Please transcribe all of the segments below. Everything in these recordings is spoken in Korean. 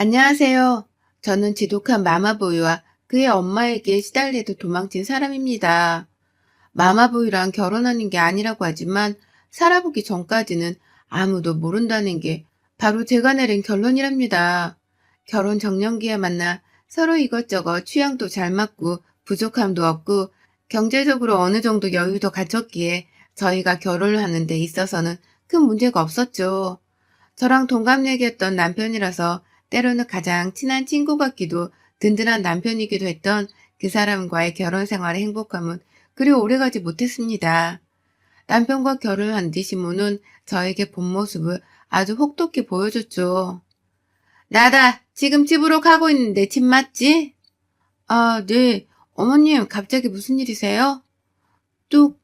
안녕하세요. 저는 지독한 마마보이와 그의 엄마에게 시달리듯 도망친 사람입니다. 마마보이랑 결혼하는 게 아니라고 하지만 살아보기 전까지는 아무도 모른다는 게 바로 제가 내린 결론이랍니다. 결혼 정년기에 만나 서로 이것저것 취향도 잘 맞고 부족함도 없고 경제적으로 어느 정도 여유도 갖췄기에 저희가 결혼을 하는 데 있어서는 큰 문제가 없었죠. 저랑 동갑내기였던 남편이라서 때로는 가장 친한 친구 같기도 든든한 남편이기도 했던 그 사람과의 결혼 생활의 행복함은 그리 오래가지 못했습니다. 남편과 결혼한 뒤 시모는 저에게 본 모습을 아주 혹독히 보여줬죠. 나다. 지금 집으로 가고 있는데 집 맞지? 아, 네. 어머님, 갑자기 무슨 일이세요? 뚝.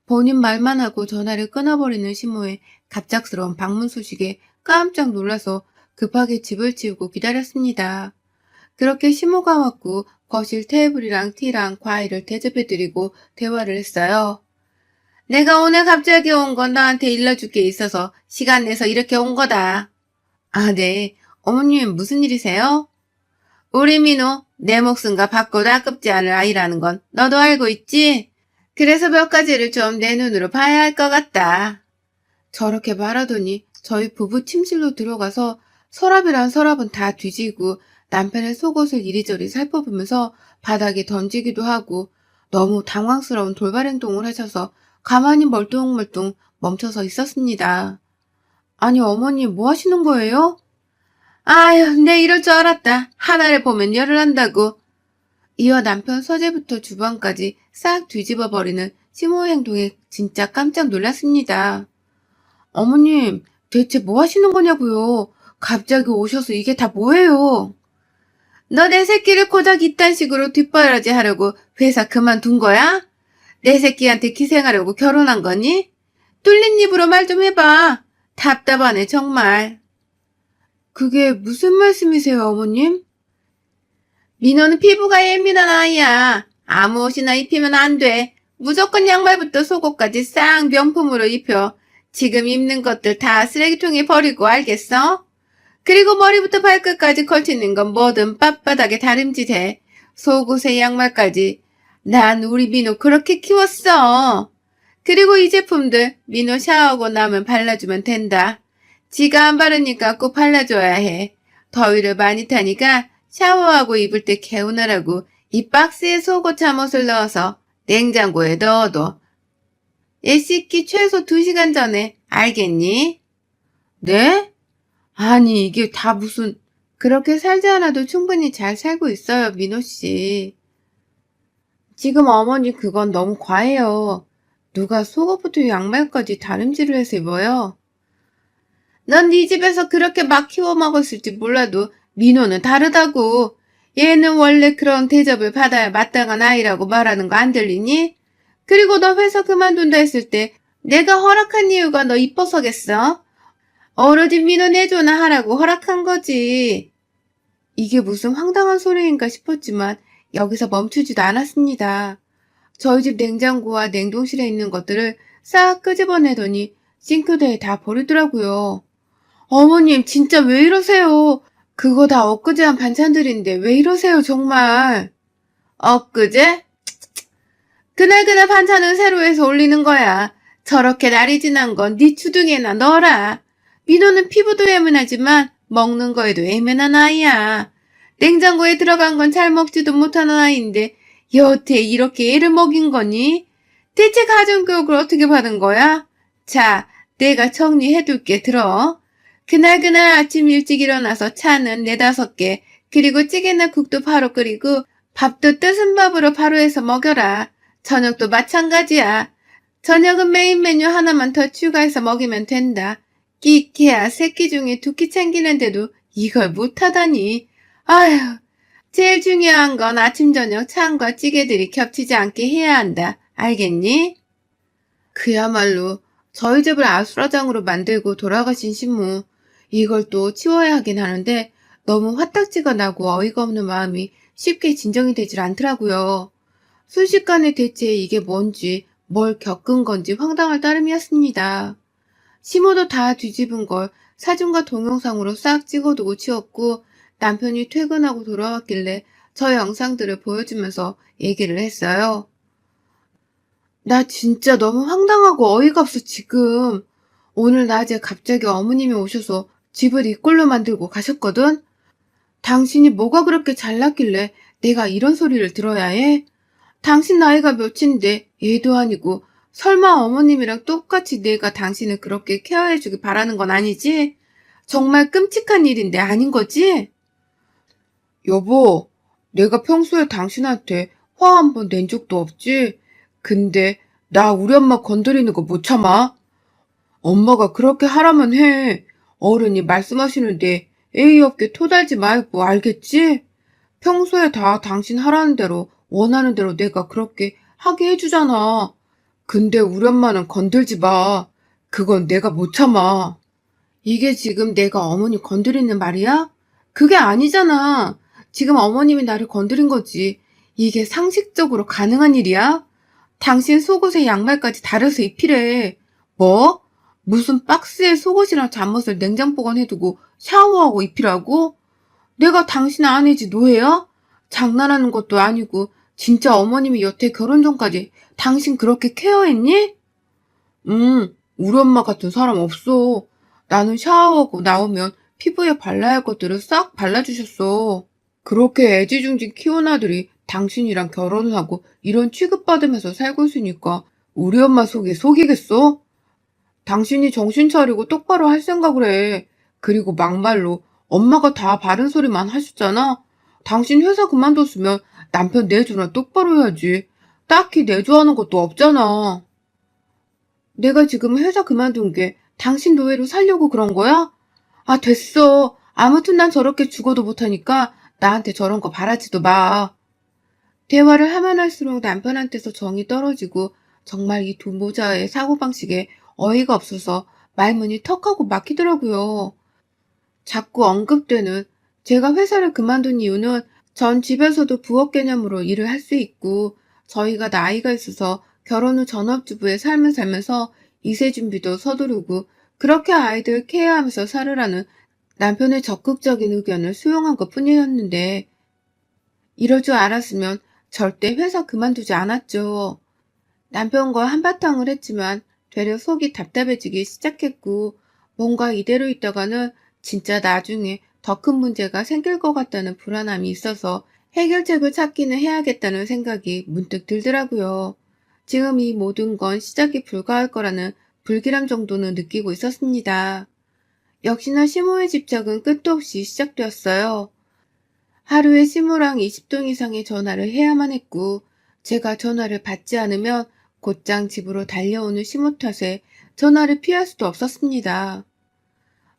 본인 말만 하고 전화를 끊어버리는 시모의 갑작스러운 방문 소식에 깜짝 놀라서 급하게 집을 치우고 기다렸습니다. 그렇게 시모가 왔고 거실 테이블이랑 티랑 과일을 대접해드리고 대화를 했어요. 내가 오늘 갑자기 온 건 너한테 일러줄 게 있어서 시간 내서 이렇게 온 거다. 아, 네. 어머님 무슨 일이세요? 우리 민호, 내 목숨과 받고도 아깝지 않을 아이라는 건 너도 알고 있지? 그래서 몇 가지를 좀 내 눈으로 봐야 할 것 같다. 저렇게 말하더니 저희 부부 침실로 들어가서 서랍이란 서랍은 다 뒤지고 남편의 속옷을 이리저리 살펴보면서 바닥에 던지기도 하고 너무 당황스러운 돌발 행동을 하셔서 가만히 멀뚱멀뚱 멈춰서 있었습니다. 아니 어머니 뭐 하시는 거예요? 아휴, 내 이럴 줄 알았다. 하나를 보면 열을 한다고. 이어 남편 서재부터 주방까지 싹 뒤집어 버리는 시모의 행동에 진짜 깜짝 놀랐습니다. 어머님, 대체 뭐 하시는 거냐고요? 갑자기 오셔서 이게 다 뭐예요? 너 내 새끼를 고작 이딴 식으로 뒷바라지 하려고 회사 그만둔 거야? 내 새끼한테 기생하려고 결혼한 거니? 뚫린 입으로 말 좀 해봐. 답답하네, 정말. 그게 무슨 말씀이세요, 어머님? 민호는 피부가 예민한 아이야. 아무 옷이나 입히면 안 돼. 무조건 양말부터 속옷까지 싹 명품으로 입혀. 지금 입는 것들 다 쓰레기통에 버리고 알겠어? 그리고 머리부터 발끝까지 걸치는 건 뭐든 빳빳하게 다림질해. 속옷에 양말까지. 난 우리 민호 그렇게 키웠어. 그리고 이 제품들 민호 샤워하고 나면 발라주면 된다. 지가 안 바르니까 꼭 발라줘야 해. 더위를 많이 타니까 샤워하고 입을 때 개운하라고 이 박스에 속옷 잠옷을 넣어서 냉장고에 넣어둬. 얘 씻기 최소 2시간 전에 알겠니? 네? 아니 이게 다 무슨 그렇게 살지 않아도 충분히 잘 살고 있어요, 민호 씨. 지금 어머니 그건 너무 과해요. 누가 속옷부터 양말까지 다림질을 해서 입어요? 넌 네 집에서 그렇게 막 키워 먹었을지 몰라도 민호는 다르다고. 얘는 원래 그런 대접을 받아야 마땅한 아이라고 말하는 거 안 들리니? 그리고 너 회사 그만둔다 했을 때 내가 허락한 이유가 너 이뻐서겠어? 어르신 민호 내조나 하라고 허락한 거지. 이게 무슨 황당한 소리인가 싶었지만 여기서 멈추지도 않았습니다. 저희 집 냉장고와 냉동실에 있는 것들을 싹 끄집어내더니 싱크대에 다 버리더라고요. 어머님 진짜 왜 이러세요? 그거 다 엊그제 한 반찬들인데 왜 이러세요 정말. 엊그제? 그날그날 반찬은 새로 해서 올리는 거야. 저렇게 날이 지난 건 네 주둥이에나 넣어라. 민호는 피부도 예민하지만 먹는 거에도 예민한 아이야. 냉장고에 들어간 건 잘 먹지도 못하는 아이인데 여태 이렇게 애를 먹인 거니? 대체 가정교육을 어떻게 받은 거야? 자, 내가 정리해둘게 들어. 그날 아침 일찍 일어나서 차는 4-5개, 그리고 찌개나 국도 바로 끓이고 밥도 뜨신 밥으로 바로 해서 먹여라. 저녁도 마찬가지야. 저녁은 메인 메뉴 하나만 더 추가해서 먹이면 된다. 끼케야 새끼 중에 2끼 챙기는데도 이걸 못하다니. 아휴, 제일 중요한 건 아침 저녁 찬과 찌개들이 겹치지 않게 해야 한다. 알겠니? 그야말로 저희 집을 아수라장으로 만들고 돌아가신 신무. 이걸 또 치워야 하긴 하는데 너무 화딱지가 나고 어이가 없는 마음이 쉽게 진정이 되질 않더라고요. 순식간에 대체 이게 뭔지 뭘 겪은 건지 황당할 따름이었습니다. 시모도 다 뒤집은 걸 사진과 동영상으로 싹 찍어두고 치웠고 남편이 퇴근하고 돌아왔길래 저 영상들을 보여주면서 얘기를 했어요. 나 진짜 너무 황당하고 어이가 없어, 지금. 오늘 낮에 갑자기 어머님이 오셔서 집을 이 꼴로 만들고 가셨거든? 당신이 뭐가 그렇게 잘났길래 내가 이런 소리를 들어야 해? 당신 나이가 몇인데 얘도 아니고 설마 어머님이랑 똑같이 내가 당신을 그렇게 케어해주길 바라는 건 아니지? 정말 끔찍한 일인데 아닌 거지? 여보, 내가 평소에 당신한테 화 한 번 낸 적도 없지? 근데 나 우리 엄마 건드리는 거 못 참아? 엄마가 그렇게 하라면 해. 어른이 말씀하시는데 예의 없게 토달지 말고 알겠지? 평소에 다 당신 하라는 대로 원하는 대로 내가 그렇게 하게 해주잖아. 근데 우리 엄마는 건들지 마. 그건 내가 못 참아. 이게 지금 내가 어머니 건드리는 말이야? 그게 아니잖아. 지금 어머님이 나를 건드린 거지. 이게 상식적으로 가능한 일이야? 당신 속옷에 양말까지 다려서 입히래. 뭐? 무슨 박스에 속옷이랑 잠옷을 냉장 보관해두고 샤워하고 입히라고? 내가 당신 아내지 노예야? 장난하는 것도 아니고 진짜 어머님이 여태 결혼 전까지 당신 그렇게 케어했니? 우리 엄마 같은 사람 없어. 나는 샤워하고 나오면 피부에 발라야 할 것들을 싹 발라주셨어. 그렇게 애지중지 키운 아들이 당신이랑 결혼을 하고 이런 취급받으면서 살고 있으니까 우리 엄마 속이 속이겠어? 당신이 정신 차리고 똑바로 할 생각을 해. 그리고 막말로 엄마가 다 바른 소리만 하셨잖아. 당신 회사 그만뒀으면 남편 내조나 똑바로 해야지. 딱히 내조하는 것도 없잖아. 내가 지금 회사 그만둔 게 당신 노예로 살려고 그런 거야? 아, 됐어. 아무튼 난 저렇게 죽어도 못하니까 나한테 저런 거 바라지도 마. 대화를 하면 할수록 남편한테서 정이 떨어지고 정말 이 두 모자의 사고방식에 어이가 없어서 말문이 턱하고 막히더라고요. 자꾸 언급되는 제가 회사를 그만둔 이유는 전 집에서도 부업 개념으로 일을 할 수 있고 저희가 나이가 있어서 결혼 후 전업주부의 삶을 살면서 이세 준비도 서두르고 그렇게 아이들 케어하면서 살으라는 남편의 적극적인 의견을 수용한 것 뿐이었는데 이럴 줄 알았으면 절대 회사 그만두지 않았죠. 남편과 한바탕을 했지만 되려 속이 답답해지기 시작했고 뭔가 이대로 있다가는 진짜 나중에 더 큰 문제가 생길 것 같다는 불안함이 있어서 해결책을 찾기는 해야겠다는 생각이 문득 들더라고요. 지금 이 모든 건 시작이 불가할 거라는 불길함 정도는 느끼고 있었습니다. 역시나 시모의 집착은 끝도 없이 시작되었어요. 하루에 시모랑 20통 이상의 전화를 해야만 했고 제가 전화를 받지 않으면 곧장 집으로 달려오는 시모 탓에 전화를 피할 수도 없었습니다.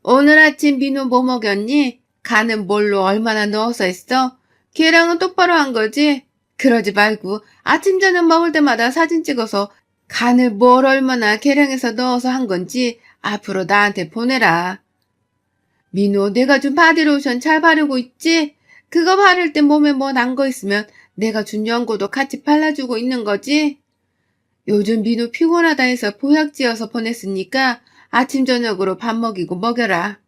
오늘 아침 민호 뭐 먹였니? 간은 뭘로 얼마나 넣어서 했어? 걔랑은 똑바로 한 거지? 그러지 말고 아침 저녁 먹을 때마다 사진 찍어서 간을 뭘 얼마나 계량해서 넣어서 한 건지 앞으로 나한테 보내라. 민호, 내가 준 바디로션 잘 바르고 있지? 그거 바를 때 몸에 뭐 난 거 있으면 내가 준 연고도 같이 발라주고 있는 거지? 요즘 민호 피곤하다 해서 보약지어서 보냈으니까 아침 저녁으로 밥 먹이고 먹여라.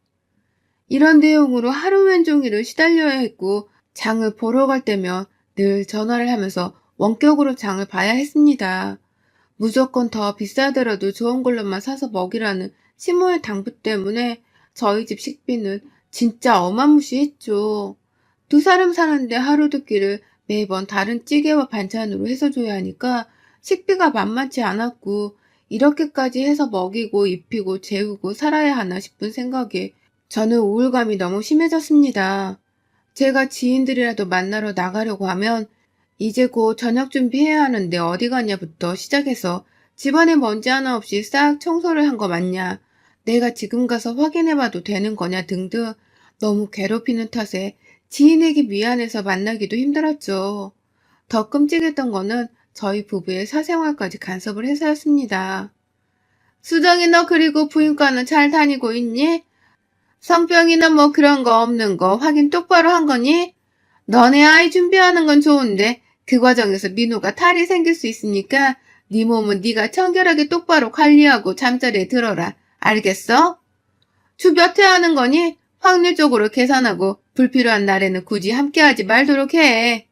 이런 내용으로 하루 왼종일을 시달려야 했고 장을 보러 갈 때면 늘 전화를 하면서 원격으로 장을 봐야 했습니다. 무조건 더 비싸더라도 좋은 걸로만 사서 먹이라는 시모의 당부 때문에 저희 집 식비는 진짜 어마무시했죠. 두 사람 사는데 하루 두 끼를 매번 다른 찌개와 반찬으로 해서 줘야 하니까 식비가 만만치 않았고 이렇게까지 해서 먹이고 입히고 재우고 살아야 하나 싶은 생각에 저는 우울감이 너무 심해졌습니다. 제가 지인들이라도 만나러 나가려고 하면 이제 곧 저녁 준비해야 하는데 어디 가냐부터 시작해서 집안에 먼지 하나 없이 싹 청소를 한 거 맞냐, 내가 지금 가서 확인해봐도 되는 거냐 등등 너무 괴롭히는 탓에 지인에게 미안해서 만나기도 힘들었죠. 더 끔찍했던 거는 저희 부부의 사생활까지 간섭을 해서였습니다. 수정이 너 그리고 부인과는 잘 다니고 있니? 성병이나 뭐 그런 거 없는 거 확인 똑바로 한 거니? 너네 아이 준비하는 건 좋은데 그 과정에서 민호가 탈이 생길 수 있으니까 네 몸은 네가 청결하게 똑바로 관리하고 잠자리에 들어라. 알겠어? 주 몇 회 하는 거니? 확률적으로 계산하고 불필요한 날에는 굳이 함께하지 말도록 해.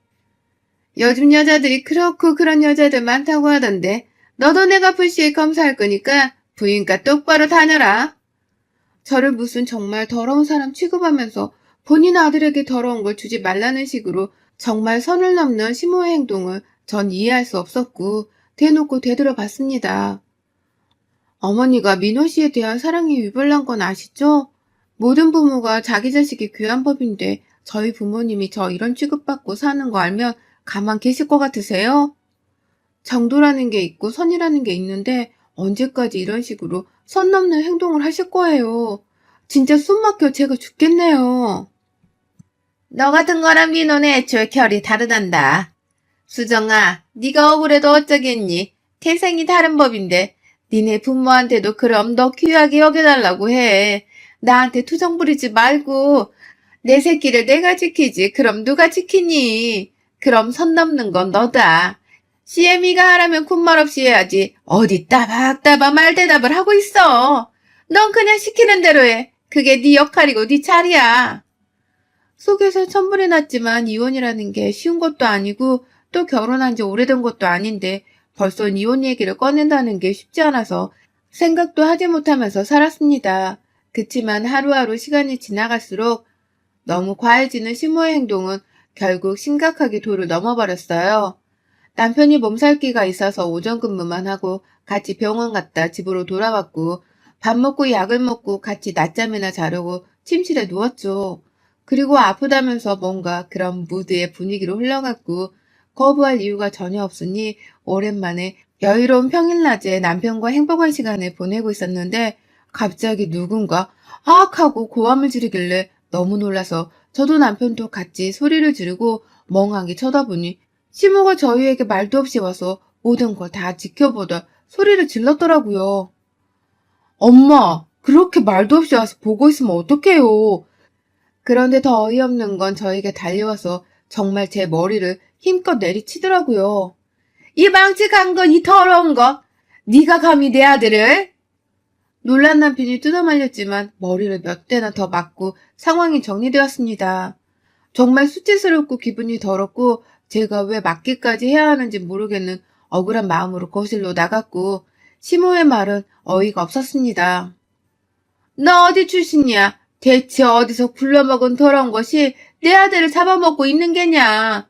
요즘 여자들이 그렇고 그런 여자들 많다고 하던데 너도 내가 불시에 검사할 거니까 부인과 똑바로 다녀라. 저를 무슨 정말 더러운 사람 취급하면서 본인 아들에게 더러운 걸 주지 말라는 식으로 정말 선을 넘는 심호의 행동을 전 이해할 수 없었고 대놓고 되돌아봤습니다. 어머니가 민호 씨에 대한 사랑이 유별난 건 아시죠? 모든 부모가 자기 자식이 귀한 법인데 저희 부모님이 저 이런 취급받고 사는 거 알면 가만 계실 것 같으세요? 정도라는 게 있고 선이라는 게 있는데 언제까지 이런 식으로 선 넘는 행동을 하실 거예요? 진짜 숨 막혀 제가 죽겠네요. 너 같은 거랑 민호는 애초에 결이 다르단다. 수정아, 네가 억울해도 어쩌겠니? 태생이 다른 법인데 니네 부모한테도 그럼 너 귀하게 여겨달라고 해. 나한테 투정 부리지 말고 내 새끼를 내가 지키지. 그럼 누가 지키니? 그럼 선 넘는 건 너다. CM이가 하라면 군말 없이 해야지. 어디 따박따박 말대답을 하고 있어. 넌 그냥 시키는 대로 해. 그게 네 역할이고 네 차례야. 속에서 천불이 났지만 이혼이라는 게 쉬운 것도 아니고 또 결혼한 지 오래된 것도 아닌데 벌써 이혼 얘기를 꺼낸다는 게 쉽지 않아서 생각도 하지 못하면서 살았습니다. 그치만 하루하루 시간이 지나갈수록 너무 과해지는 심호의 행동은 결국 심각하게 도를 넘어버렸어요. 남편이 몸살기가 있어서 오전 근무만 하고 같이 병원 갔다 집으로 돌아왔고 밥 먹고 약을 먹고 같이 낮잠이나 자려고 침실에 누웠죠. 그리고 아프다면서 뭔가 그런 무드의 분위기로 흘러갔고 거부할 이유가 전혀 없으니 오랜만에 여유로운 평일낮에 남편과 행복한 시간을 보내고 있었는데 갑자기 누군가 아악 하고 고함을 지르길래 너무 놀라서 저도 남편도 같이 소리를 지르고 멍하게 쳐다보니 시모가 저희에게 말도 없이 와서 모든 걸 다 지켜보다 소리를 질렀더라고요. 엄마, 그렇게 말도 없이 와서 보고 있으면 어떡해요. 그런데 더 어이없는 건 저에게 달려와서 정말 제 머리를 힘껏 내리치더라고요. 이 망측한 거, 이 더러운 거, 네가 감히 내 아들을? 놀란 남편이 뜯어말렸지만 머리를 몇 대나 더 맞고 상황이 정리되었습니다. 정말 수치스럽고 기분이 더럽고 제가 왜 맞기까지 해야 하는지 모르겠는 억울한 마음으로 거실로 나갔고 시모의 말은 어이가 없었습니다. 너 어디 출신이야? 대체 어디서 굴러먹은 더러운 것이 내 아들을 잡아먹고 있는 게냐?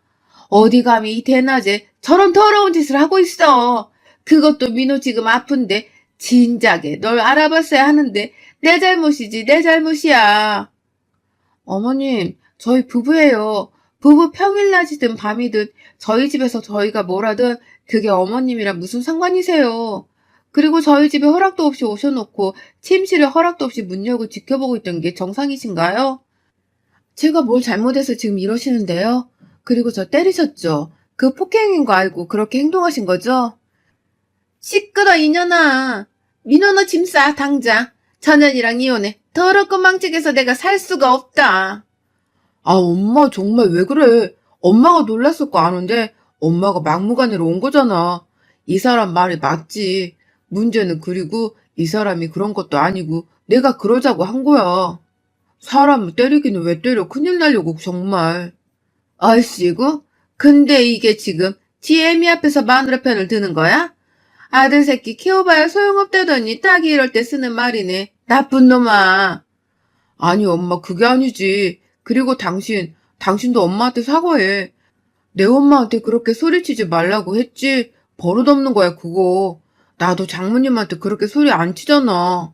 어디 감히 이 대낮에 저런 더러운 짓을 하고 있어. 그것도 민호 지금 아픈데 진작에 널 알아봤어야 하는데 내 잘못이지 내 잘못이야. 어머님, 저희 부부예요. 부부 평일낮이든 밤이든 저희 집에서 저희가 뭘 하든 그게 어머님이랑 무슨 상관이세요. 그리고 저희 집에 허락도 없이 오셔놓고 침실에 허락도 없이 문 열고 지켜보고 있던 게 정상이신가요? 제가 뭘 잘못해서 지금 이러시는데요? 그리고 저 때리셨죠? 그 폭행인 거 알고 그렇게 행동하신 거죠? 시끄러 이년아. 민호 너 짐 싸 당장. 전현이랑 이혼해. 더럽고 망측해서 내가 살 수가 없다. 아, 엄마 정말 왜 그래? 엄마가 놀랐을 거 아는데 엄마가 막무가내로 온 거잖아. 이 사람 말이 맞지. 문제는 그리고 이 사람이 그런 것도 아니고 내가 그러자고 한 거야. 사람을 때리기는 왜 때려? 큰일 나려고 정말. 아이씨고? 근데 이게 지금 지혜미 앞에서 마누라 편을 드는 거야? 아들 새끼 키워봐야 소용없다더니 딱이 이럴 때 쓰는 말이네. 나쁜 놈아. 아니 엄마 그게 아니지. 그리고 당신도 엄마한테 사과해. 내 엄마한테 그렇게 소리치지 말라고 했지. 버릇없는 거야 그거. 나도 장모님한테 그렇게 소리 안 치잖아.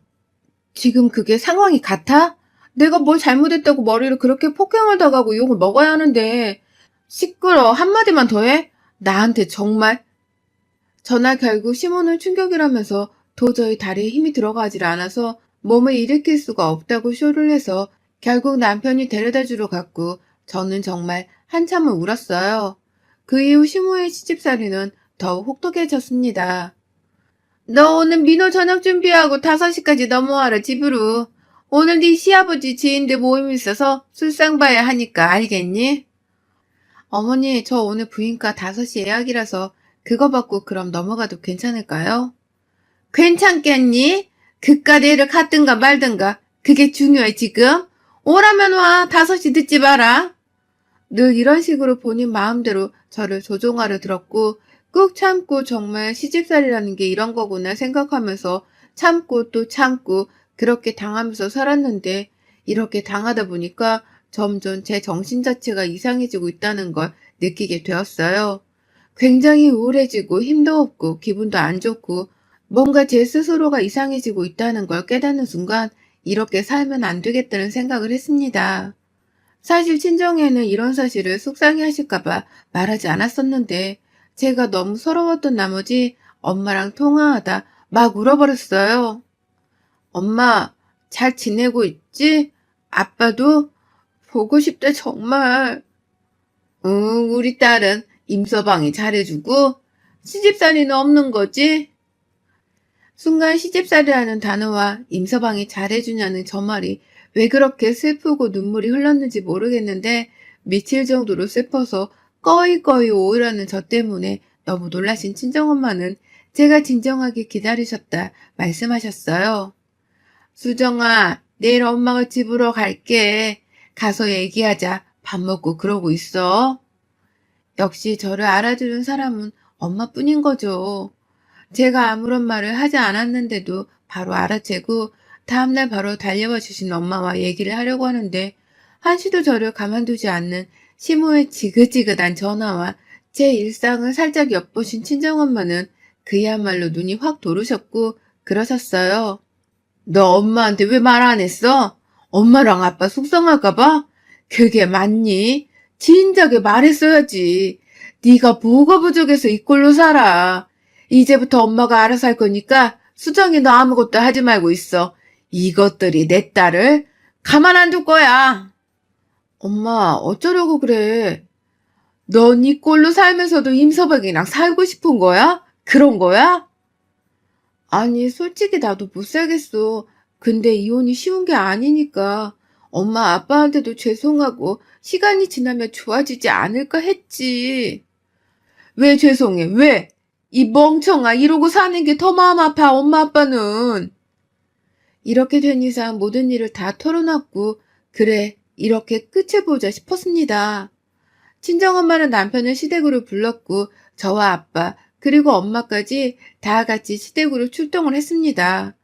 지금 그게 상황이 같아? 내가 뭘 잘못했다고 머리를 그렇게 폭행을 당하고 욕을 먹어야 하는데. 시끄러. 한마디만 더 해? 나한테 정말. 전날 결국 시몬을 충격이라면서 도저히 다리에 힘이 들어가질 않아서 몸을 일으킬 수가 없다고 쇼를 해서 결국 남편이 데려다 주러 갔고 저는 정말 한참을 울었어요. 그 이후 시모의 시집살이는 더욱 혹독해졌습니다. 너 오늘 민호 저녁 준비하고 5시까지 넘어와라 집으로. 오늘 네 시아버지 지인들 모임이 있어서 술상 봐야 하니까 알겠니? 어머니 저 오늘 부인과 5시 예약이라서 그거 받고 그럼 넘어가도 괜찮을까요? 괜찮겠니? 그깟 애를 갖든가 말든가 그게 중요해 지금? 오라면 와. 5시 늦지 마라. 늘 이런 식으로 본인 마음대로 저를 조종하려 들었고 꾹 참고 정말 시집살이라는 게 이런 거구나 생각하면서 참고 또 참고 그렇게 당하면서 살았는데 이렇게 당하다 보니까 점점 제 정신 자체가 이상해지고 있다는 걸 느끼게 되었어요. 굉장히 우울해지고 힘도 없고 기분도 안 좋고 뭔가 제 스스로가 이상해지고 있다는 걸 깨닫는 순간 이렇게 살면 안 되겠다는 생각을 했습니다. 사실 친정에는 이런 사실을 속상해 하실까봐 말하지 않았었는데 제가 너무 서러웠던 나머지 엄마랑 통화하다 막 울어버렸어요. 엄마, 잘 지내고 있지? 아빠도 보고 싶다 정말. 응, 우리 딸은 임서방이 잘해주고 시집살이는 없는 거지? 순간 시집살이라는 단어와 임서방이 잘해주냐는 저 말이 왜 그렇게 슬프고 눈물이 흘렀는지 모르겠는데 미칠 정도로 슬퍼서 꺼이꺼이 오으라는 저 때문에 너무 놀라신 친정엄마는 제가 진정하게 기다리셨다 말씀하셨어요. 수정아, 내일 엄마가 집으로 갈게. 가서 얘기하자. 밥 먹고 그러고 있어. 역시 저를 알아주는 사람은 엄마뿐인 거죠. 제가 아무런 말을 하지 않았는데도 바로 알아채고 다음날 바로 달려와 주신 엄마와 얘기를 하려고 하는데 한시도 저를 가만두지 않는 시모의 지긋지긋한 전화와 제 일상을 살짝 엿보신 친정엄마는 그야말로 눈이 확 도르셨고 그러셨어요. 너 엄마한테 왜 말 안 했어? 엄마랑 아빠 속상할까봐? 그게 맞니? 진작에 말했어야지. 네가 뭐가 부족해서 이 꼴로 살아. 이제부터 엄마가 알아서 할 거니까 수정이 너 아무것도 하지 말고 있어. 이것들이 내 딸을 가만 안 둘 거야. 엄마, 어쩌려고 그래? 넌 이 꼴로 살면서도 임서방이랑 살고 싶은 거야? 그런 거야? 아니, 솔직히 나도 못 살겠어. 근데 이혼이 쉬운 게 아니니까. 엄마, 아빠한테도 죄송하고 시간이 지나면 좋아지지 않을까 했지. 왜 죄송해? 왜? 이 멍청아, 이러고 사는 게 더 마음 아파, 엄마 아빠는. 이렇게 된 이상 모든 일을 다 털어놨고, 그래, 이렇게 끝을 보자 싶었습니다. 친정엄마는 남편을 시댁으로 불렀고, 저와 아빠, 그리고 엄마까지 다 같이 시댁으로 출동을 했습니다.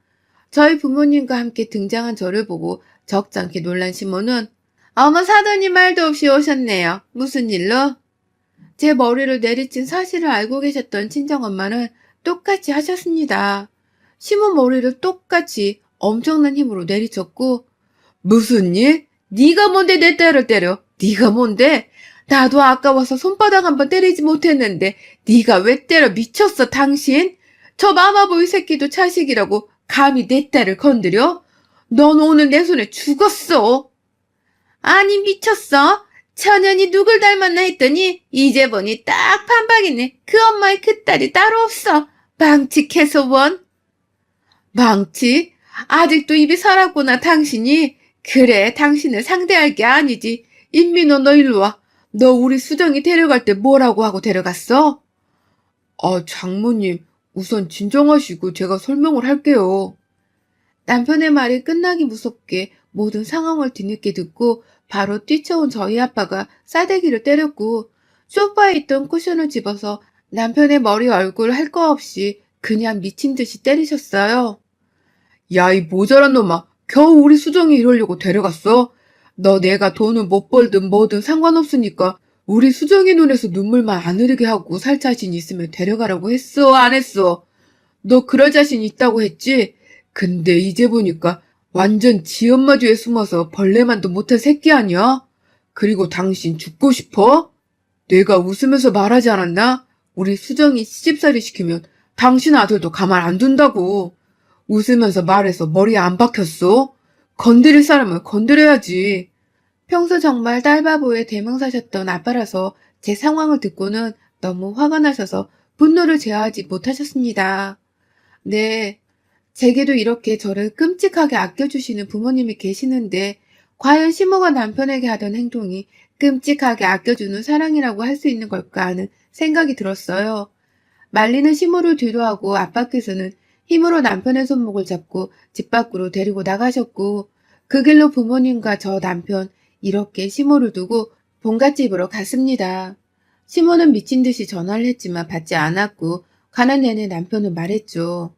저희 부모님과 함께 등장한 저를 보고 적잖게 놀란 시모는 어머 사돈이 말도 없이 오셨네요. 무슨 일로? 제 머리를 내리친 사실을 알고 계셨던 친정엄마는 똑같이 하셨습니다. 시모 머리를 똑같이 엄청난 힘으로 내리쳤고 무슨 일? 네가 뭔데 내 딸을 때려? 네가 뭔데? 나도 아까워서 손바닥 한번 때리지 못했는데 네가 왜 때려 미쳤어 당신? 저 마마보이 새끼도 자식이라고 감히 내 딸을 건드려? 넌 오늘 내 손에 죽었어. 아니 미쳤어? 천연이 누굴 닮았나 했더니 이제 보니 딱 반박이네. 그 엄마의 그 딸이 따로 없어. 망치캐서 원. 망치? 아직도 입이 살았구나 당신이. 그래 당신을 상대할 게 아니지. 인민호 너 일로 와. 너 우리 수정이 데려갈 때 뭐라고 하고 데려갔어? 장모님 우선 진정하시고 제가 설명을 할게요. 남편의 말이 끝나기 무섭게 모든 상황을 뒤늦게 듣고 바로 뛰쳐온 저희 아빠가 싸대기를 때렸고 소파에 있던 쿠션을 집어서 남편의 머리 얼굴 할 거 없이 그냥 미친 듯이 때리셨어요. 야, 이 모자란 놈아. 겨우 우리 수정이 이러려고 데려갔어? 너 내가 돈을 못 벌든 뭐든 상관없으니까 우리 수정이 눈에서 눈물만 안 흐르게 하고 살 자신 있으면 데려가라고 했어, 안 했어? 너 그럴 자신 있다고 했지? 근데 이제 보니까 완전 지 엄마 뒤에 숨어서 벌레만도 못한 새끼 아니야? 그리고 당신 죽고 싶어? 내가 웃으면서 말하지 않았나? 우리 수정이 시집살이 시키면 당신 아들도 가만 안 둔다고. 웃으면서 말해서 머리에 안 박혔어? 건드릴 사람을 건드려야지. 평소 정말 딸바보의 대명사셨던 아빠라서 제 상황을 듣고는 너무 화가 나셔서 분노를 제어하지 못하셨습니다. 네, 제게도 이렇게 저를 끔찍하게 아껴주시는 부모님이 계시는데 과연 시모가 남편에게 하던 행동이 끔찍하게 아껴주는 사랑이라고 할 수 있는 걸까 하는 생각이 들었어요. 말리는 시모를 뒤로하고 아빠께서는 힘으로 남편의 손목을 잡고 집 밖으로 데리고 나가셨고 그 길로 부모님과 저 남편 이렇게 시모를 두고 본갓집으로 갔습니다. 시모는 미친 듯이 전화를 했지만 받지 않았고 가는 내내 남편은 말했죠.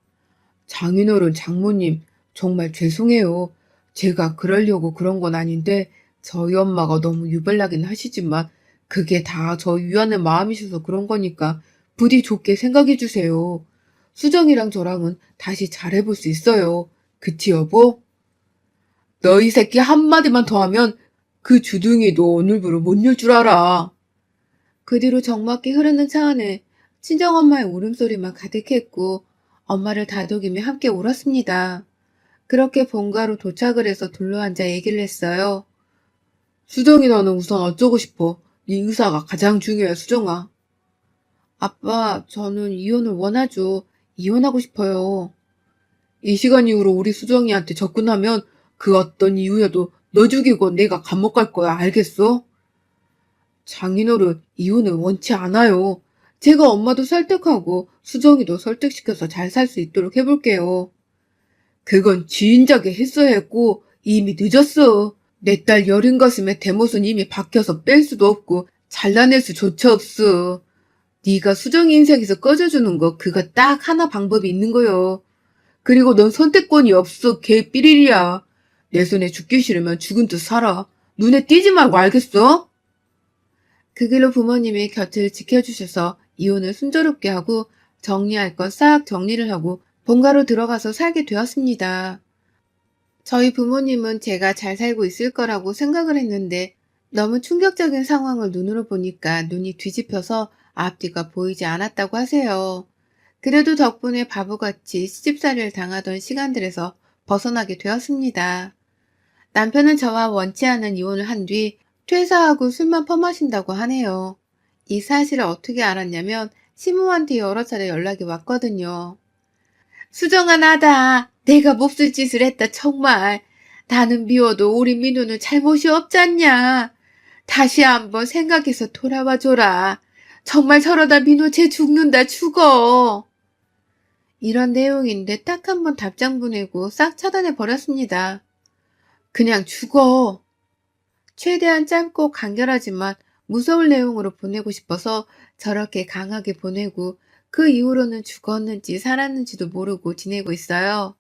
장인어른 장모님 정말 죄송해요. 제가 그러려고 그런 건 아닌데 저희 엄마가 너무 유별나긴 하시지만 그게 다 저 위하는 마음이셔서 그런 거니까 부디 좋게 생각해 주세요. 수정이랑 저랑은 다시 잘해볼 수 있어요. 그치 여보? 너희 새끼 한마디만 더 하면 그 주둥이도 오늘부로 못 열 줄 알아. 그 뒤로 적막히 흐르는 차 안에 친정엄마의 울음소리만 가득했고 엄마를 다독이며 함께 울었습니다. 그렇게 본가로 도착을 해서 둘러앉아 얘기를 했어요. 수정이 너는 우선 어쩌고 싶어? 네 의사가 가장 중요해, 수정아. 아빠, 저는 이혼을 원하죠. 이혼하고 싶어요. 이 시간 이후로 우리 수정이한테 접근하면 그 어떤 이유여도 너 죽이고 내가 감옥 갈 거야, 알겠어? 장인어른, 이혼은 원치 않아요. 제가 엄마도 설득하고 수정이도 설득시켜서 잘 살 수 있도록 해볼게요. 그건 진작에 했어야 했고 이미 늦었어. 내 딸 여린 가슴에 대못은 이미 박혀서 뺄 수도 없고 잘라낼 수조차 없어. 네가 수정이 인생에서 꺼져주는 거 그거 딱 하나 방법이 있는 거요. 그리고 넌 선택권이 없어. 개 삐리리야. 내 손에 죽기 싫으면 죽은 듯 살아. 눈에 띄지 말고 알겠어? 그 길로 부모님이 곁을 지켜주셔서 이혼을 순조롭게 하고 정리할 것 싹 정리를 하고 본가로 들어가서 살게 되었습니다. 저희 부모님은 제가 잘 살고 있을 거라고 생각을 했는데 너무 충격적인 상황을 눈으로 보니까 눈이 뒤집혀서 앞뒤가 보이지 않았다고 하세요. 그래도 덕분에 바보같이 시집살이를 당하던 시간들에서 벗어나게 되었습니다. 남편은 저와 원치 않은 이혼을 한 뒤 퇴사하고 술만 퍼마신다고 하네요. 이 사실을 어떻게 알았냐면 시모한테 여러 차례 연락이 왔거든요. 수정아 나다. 내가 몹쓸 짓을 했다 정말. 나는 미워도 우리 민우는 잘못이 없잖냐. 다시 한번 생각해서 돌아와줘라. 정말 저러다 민우 쟤 죽는다 죽어. 이런 내용인데 딱 한 번 답장 보내고 싹 차단해 버렸습니다. 그냥 죽어. 최대한 짧고 간결하지만 무서울 내용으로 보내고 싶어서 저렇게 강하게 보내고 그 이후로는 죽었는지 살았는지도 모르고 지내고 있어요.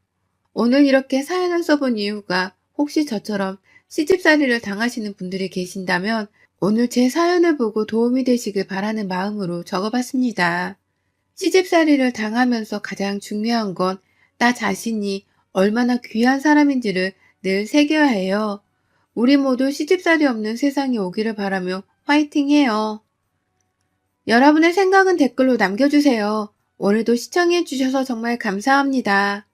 오늘 이렇게 사연을 써본 이유가 혹시 저처럼 시집살이를 당하시는 분들이 계신다면 오늘 제 사연을 보고 도움이 되시길 바라는 마음으로 적어봤습니다. 시집살이를 당하면서 가장 중요한 건 나 자신이 얼마나 귀한 사람인지를 늘 새겨야 해요. 우리 모두 시집살이 없는 세상이 오기를 바라며 화이팅해요. 여러분의 생각은 댓글로 남겨주세요. 오늘도 시청해주셔서 정말 감사합니다.